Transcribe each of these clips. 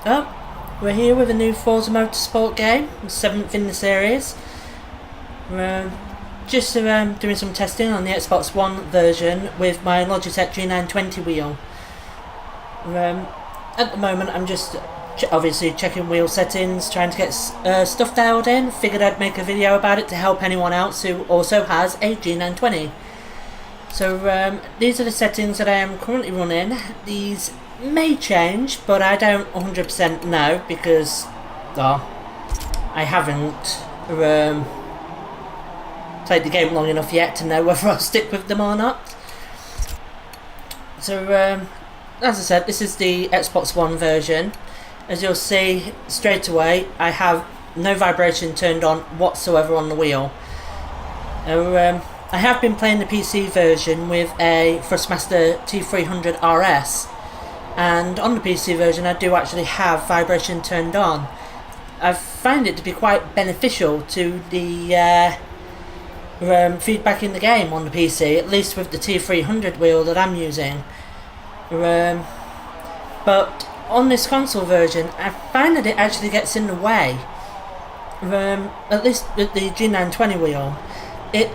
Oh, we're here with a new Forza Motorsport game, the 7th in the series. We're just doing some testing on the Xbox One version with my Logitech G920 wheel. At the moment I'm just obviously checking wheel settings, trying to get stuff dialed in. Figured I'd make a video about it to help anyone else who also has a G920. So these are the settings that I am currently running. These may change, but I don't 100% know because I haven't played the game long enough yet to know whether I'll stick with them or not. So as I said, this is the Xbox One version. As you'll see straight away, I have no vibration turned on whatsoever on the wheel. I have been playing the PC version with a Thrustmaster T300 RS, and on the PC version I do actually have vibration turned on. I find it to be quite beneficial to the feedback in the game on the PC, at least with the T300 wheel that I'm using. But on this console version I find that it actually gets in the way, at least with the G920 wheel. It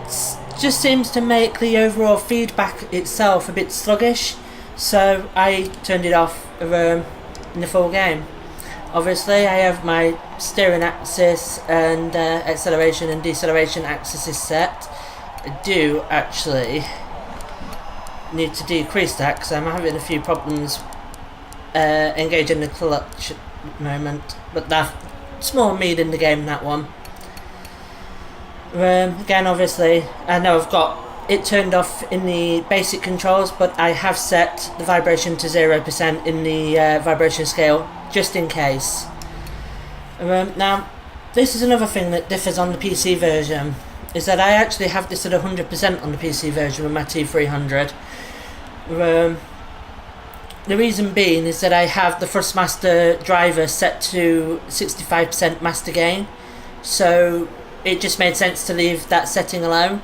just seems to make the overall feedback itself a bit sluggish, so I turned it off in the full game. Obviously I have my steering axis and acceleration and deceleration axes set. I do actually need to decrease that because I'm having a few problems engaging the clutch at the moment, but that's small meat in the game, that one. Again, obviously I know I've got it turned off in the basic controls, but I have set the vibration to 0% in the vibration scale just in case. Now this is another thing that differs on the PC version, is that I actually have this at 100% on the PC version with my T300. The reason being is that I have the Thrustmaster driver set to 65% master gain, so it just made sense to leave that setting alone.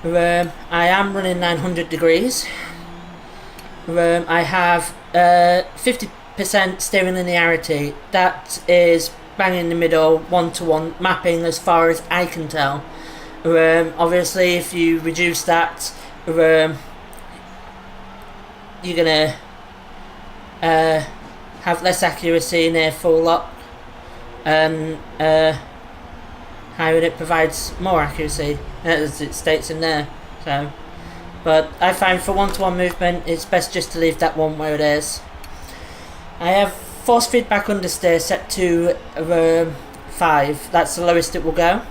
I am running 900 degrees. I have 50% steering linearity. That is bang in the middle, one-to-one mapping as far as I can tell. Obviously if you reduce that, you're gonna have less accuracy near full lock, and higher it provides more accuracy, as it states in there. So, but I find for one-to-one movement it's best just to leave that one where it is. I have force feedback understeer set to 5. That's the lowest it will go.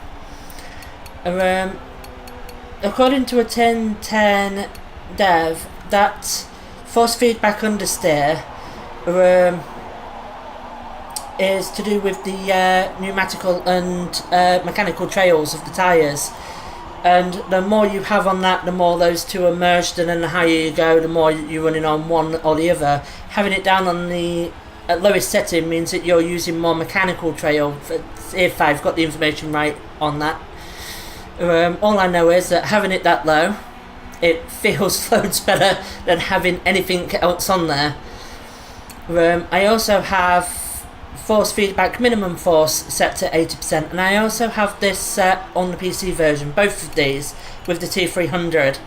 According to a 1010 dev, that force feedback understeer is to do with the pneumatical and mechanical trails of the tyres, and the more you have on that, the more those two are merged, and then the higher you go, the more you're running on one or the other. Having it down on the lowest setting means that you're using more mechanical trail, if I've got the information right on that. All I know is that having it that low, it feels loads better than having anything else on there. I also have force feedback minimum force set to 80%, and I also have this set on the PC version, both of these with the T300,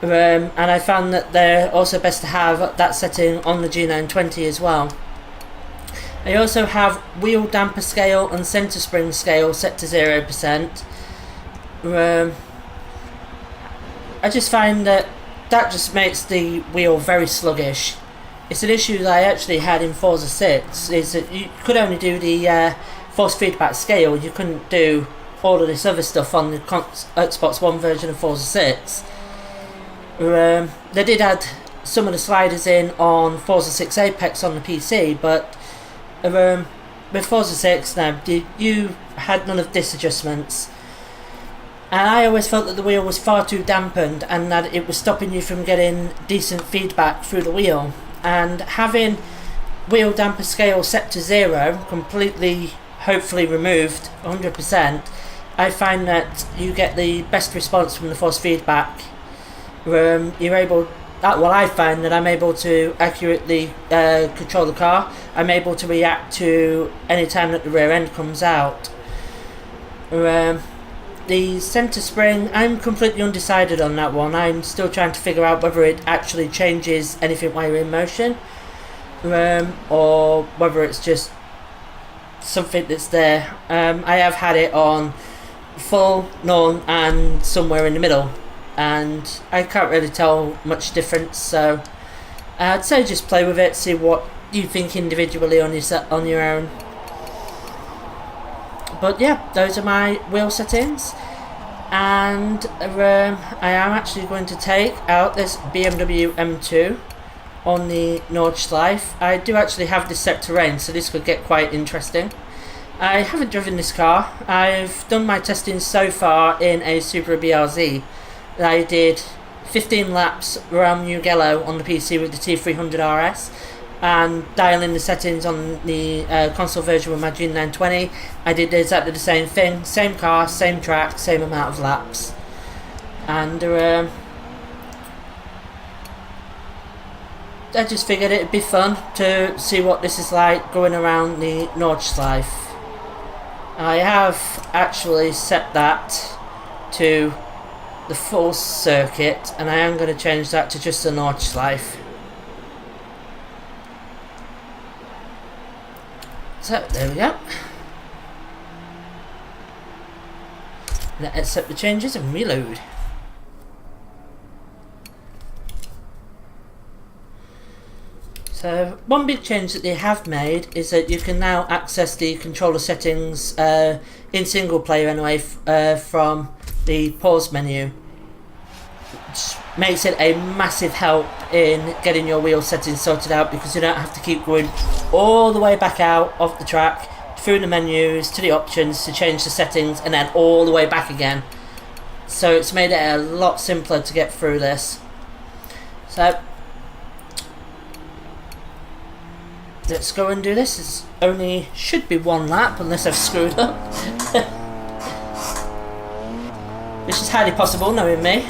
and I found that they're also best to have that setting on the G920 as well. I also have wheel damper scale and center spring scale set to 0%. I just find that just makes the wheel very sluggish. It's an issue that I actually had in Forza 6, is that you could only do the force feedback scale, you couldn't do all of this other stuff on the Xbox One version of Forza 6. They did add some of the sliders in on Forza 6 Apex on the PC, but with Forza 6 now, you had none of this adjustments. And I always felt that the wheel was far too dampened and that it was stopping you from getting decent feedback through the wheel. And having wheel damper scale set to 0, completely hopefully removed 100%, I find that you get the best response from the force feedback. You're able I find that I'm able to accurately control the car. I'm able to react to any time that the rear end comes out. The centre spring, I'm completely undecided on that one. I'm still trying to figure out whether it actually changes anything while you're in motion, or whether it's just something that's there. I have had it on full, none, and somewhere in the middle, and I can't really tell much difference. So I'd say just play with it, see what you think individually on your own. But yeah, those are my wheel settings, and I am actually going to take out this BMW M2 on the Nordschleife. I do actually have this set to rain, so this could get quite interesting. I haven't driven this car. I've done my testing so far in a Subaru BRZ. I did 15 laps around Mugello on the PC with the T300 RS, and dialing the settings on the console version with my G920. I did exactly the same thing, same car, same track, same amount of laps, and I just figured it'd be fun to see what this is like going around the Nordschleife. I have actually set that to the full circuit, and I am going to change that to just the Nordschleife. So there we go. Let's accept the changes and reload. So one big change that they have made is that you can now access the controller settings in single player anyway from the pause menu, which makes it a massive help in getting your wheel settings sorted out, because you don't have to keep going all the way back out of the track through the menus to the options to change the settings and then all the way back again. So it's made it a lot simpler to get through this. So let's go and do this. It's only should be one lap unless I've screwed up. Which is highly possible, knowing me.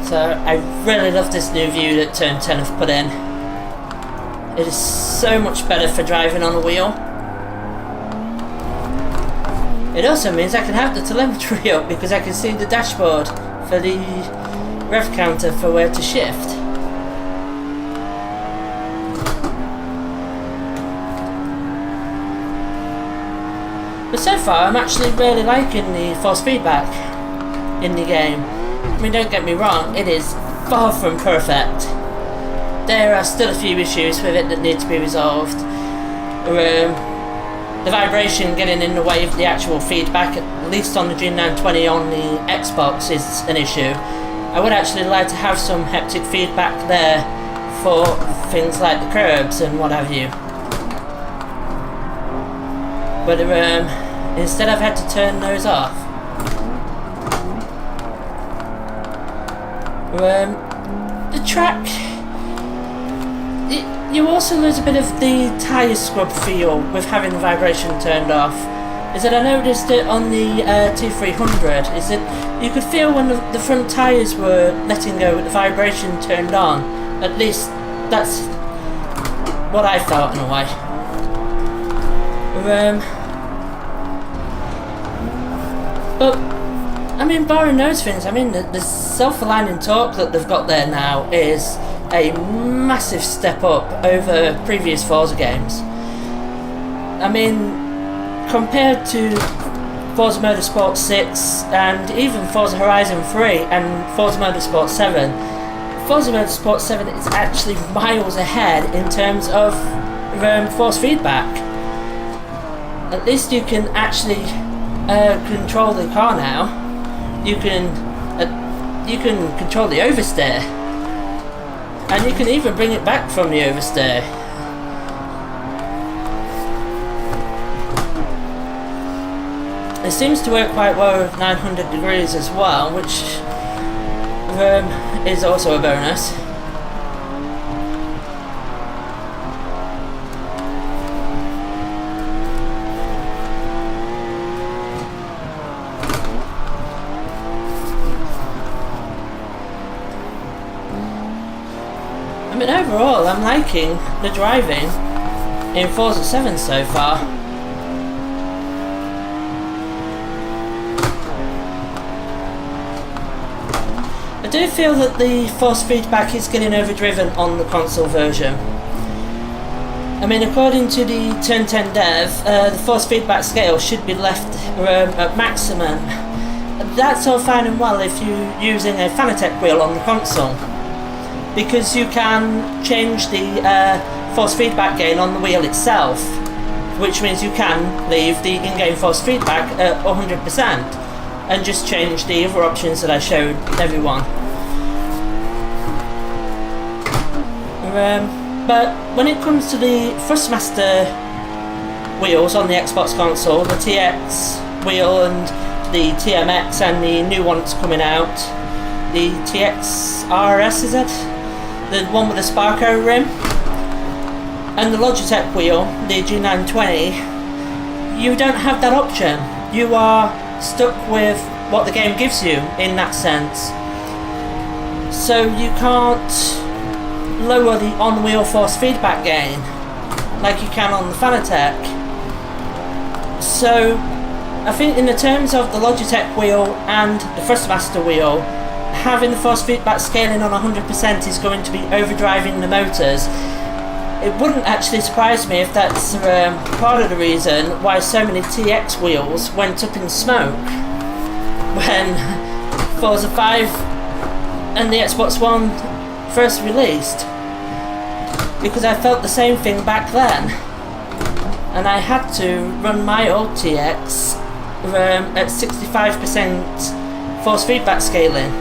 So I really love this new view that Turn 10 have put in. It is so much better for driving on a wheel. It also means I can have the telemetry up, because I can see the dashboard for the rev counter for where to shift. But so far I'm actually really liking the force feedback in the game. I mean, don't get me wrong, it is far from perfect. There are still a few issues with it that need to be resolved. The vibration getting in the way of the actual feedback, at least on the G920 on the Xbox, is an issue. I would actually like to have some haptic feedback there for things like the curbs and what have you. But instead I've had to turn those off. The track, you also lose a bit of the tyre scrub feel with having the vibration turned off. Is that I noticed it on the T300, is that you could feel when the front tyres were letting go with the vibration turned on. At least that's what I felt in a way. But I mean, barring those things, I mean, the self-aligning torque that they've got there now is a massive step up over previous Forza games. I mean, compared to Forza Motorsport 6 and even Forza Horizon 3 and Forza Motorsport 7, Forza Motorsport 7 is actually miles ahead in terms of force feedback. At least you can actually control the car now. You can control the oversteer. And you can even bring it back from the oversteer. It seems to work quite well with 900 degrees as well, which is also a bonus. I mean, overall, I'm liking the driving in Forza 7 so far. I do feel that the force feedback is getting overdriven on the console version. I mean, according to the Turn 10 dev, the force feedback scale should be left at maximum. That's all fine and well if you're using a Fanatec wheel on the console, because you can change the force feedback gain on the wheel itself, which means you can leave the in-game force feedback at 100% and just change the other options that I showed everyone. But when it comes to the Thrustmaster wheels on the Xbox console, the TX wheel and the TMX and the new one that's coming out, the TX RS, is it? The one with the Sparko rim, and the Logitech wheel, the G920, you don't have that option. You are stuck with what the game gives you in that sense. So you can't lower the on-wheel force feedback gain like you can on the Fanatec. So I think in the terms of the Logitech wheel and the Thrustmaster wheel, having the force feedback scaling on 100% is going to be overdriving the motors. It wouldn't actually surprise me if that's part of the reason why so many TX wheels went up in smoke when Forza 5 and the Xbox One first released, because I felt the same thing back then, and I had to run my old TX at 65% force feedback scaling.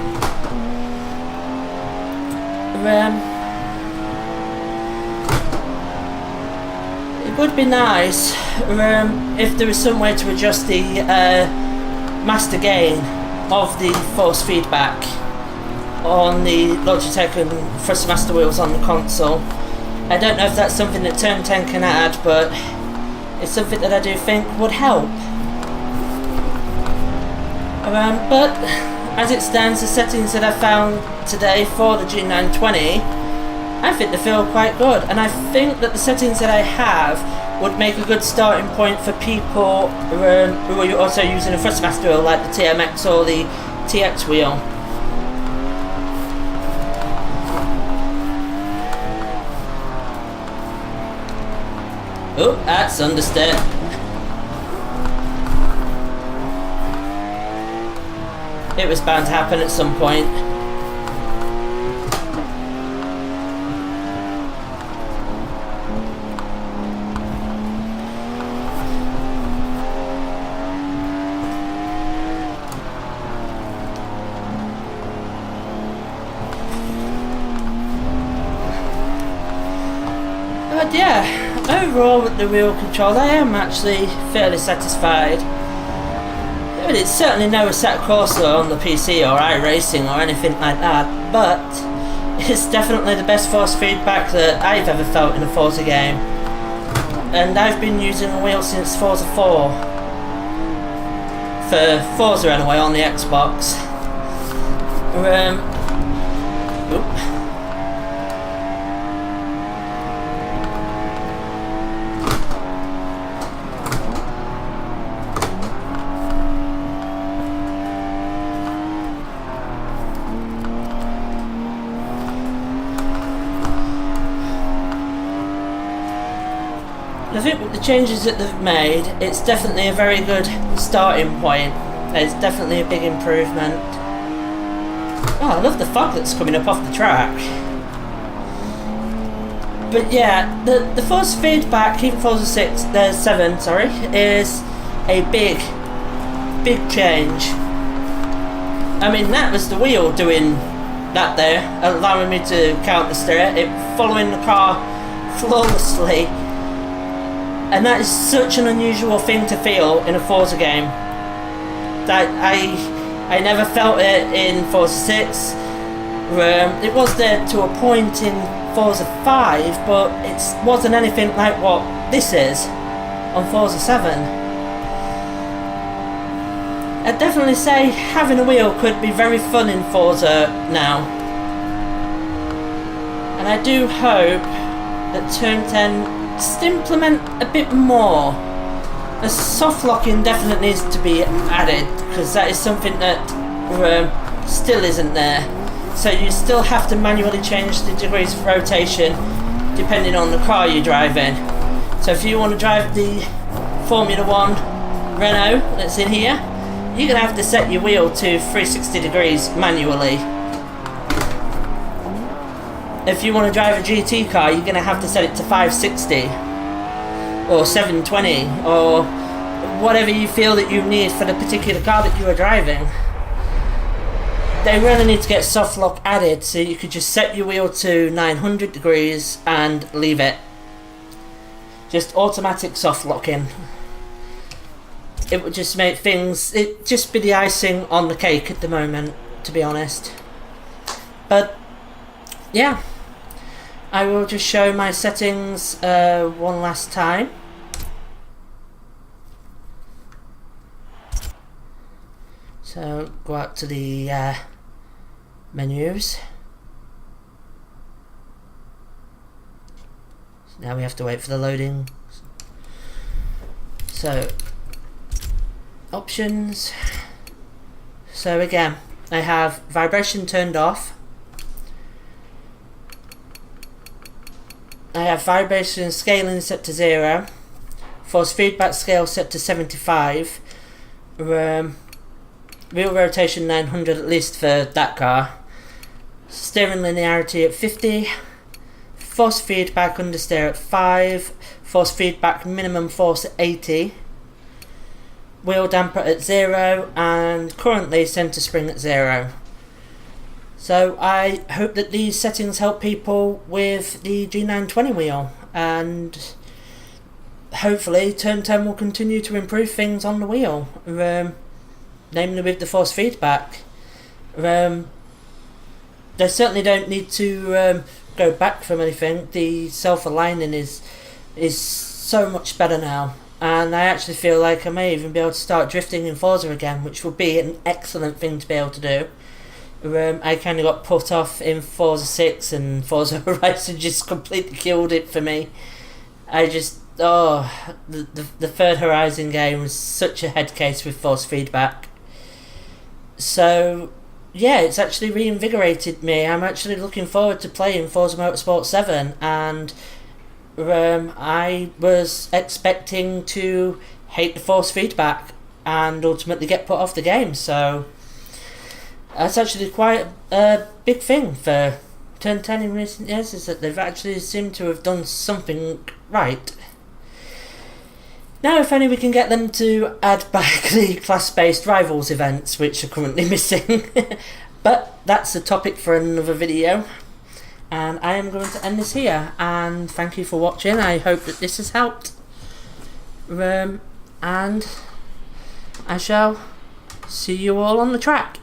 It would be nice if there was some way to adjust the master gain of the force feedback on the Logitech and Thrustmaster wheels on the console. I don't know if that's something that Turn 10 can add, but it's something that I do think would help. But as it stands, the settings that I found today for the G920, I think they feel quite good, and I think that the settings that I have would make a good starting point for people who are also using a Thrustmaster wheel like the TMX or the TX wheel. Oh, that's understeer. It was bound to happen at some point. But yeah, overall with the wheel control, I am actually fairly satisfied. I mean, it's certainly no Assetto Corsa on the PC or iRacing or anything like that, but it's definitely the best force feedback that I've ever felt in a Forza game. And I've been using the wheel since Forza 4. For Forza anyway, on the Xbox. I think with the changes that they've made, it's definitely a very good starting point. It's definitely a big improvement. Oh, I love the fog that's coming up off the track. But yeah, the force feedback in Forza 7, sorry, is a big change. I mean, that was the wheel doing that there, allowing me to counter steer it, following the car flawlessly. And that is such an unusual thing to feel in a Forza game. That I never felt it in Forza 6. It was there to a point in Forza 5, but it wasn't anything like what this is on Forza 7. I'd definitely say having a wheel could be very fun in Forza now. And I do hope that Turn 10 just implement a bit more. The soft locking definitely needs to be added, because that is something that still isn't there. So you still have to manually change the degrees of rotation depending on the car you're driving. So if you want to drive the Formula 1 Renault that's in here, you're going to have to set your wheel to 360 degrees manually. If you want to drive a GT car, you're going to have to set it to 560 or 720 or whatever you feel that you need for the particular car that you are driving. They really need to get soft lock added, so you could just set your wheel to 900 degrees and leave it. Just automatic soft locking. It would just make things, it'd just be the icing on the cake at the moment, to be honest. But yeah, I will just show my settings one last time. So go out to the menus. So now we have to wait for the loading. So options. So again, I have vibration turned off. I have vibration scaling set to 0. Force feedback scale set to 75. Wheel rotation 900 at least for that car. Steering linearity at 50. Force feedback understeer at 5. Force feedback minimum force at 80. Wheel damper at 0, and currently centre spring at 0. So I hope that these settings help people with the G920 wheel, and hopefully Turn 10 will continue to improve things on the wheel, namely with the force feedback. They certainly don't need to go back from anything. The self-aligning is so much better now. And I actually feel like I may even be able to start drifting in Forza again, which would be an excellent thing to be able to do. I kind of got put off in Forza 6, and Forza Horizon just completely killed it for me. I just, the third Horizon game was such a head case with force feedback. So yeah, it's actually reinvigorated me. I'm actually looking forward to playing Forza Motorsport 7, and I was expecting to hate the force feedback and ultimately get put off the game, so that's actually quite a big thing for Turn 10 in recent years, is that they've actually seemed to have done something right. Now if only we can get them to add back the class-based rivals events, which are currently missing. But that's a topic for another video. And I am going to end this here, and thank you for watching. I hope that this has helped, and I shall see you all on the track.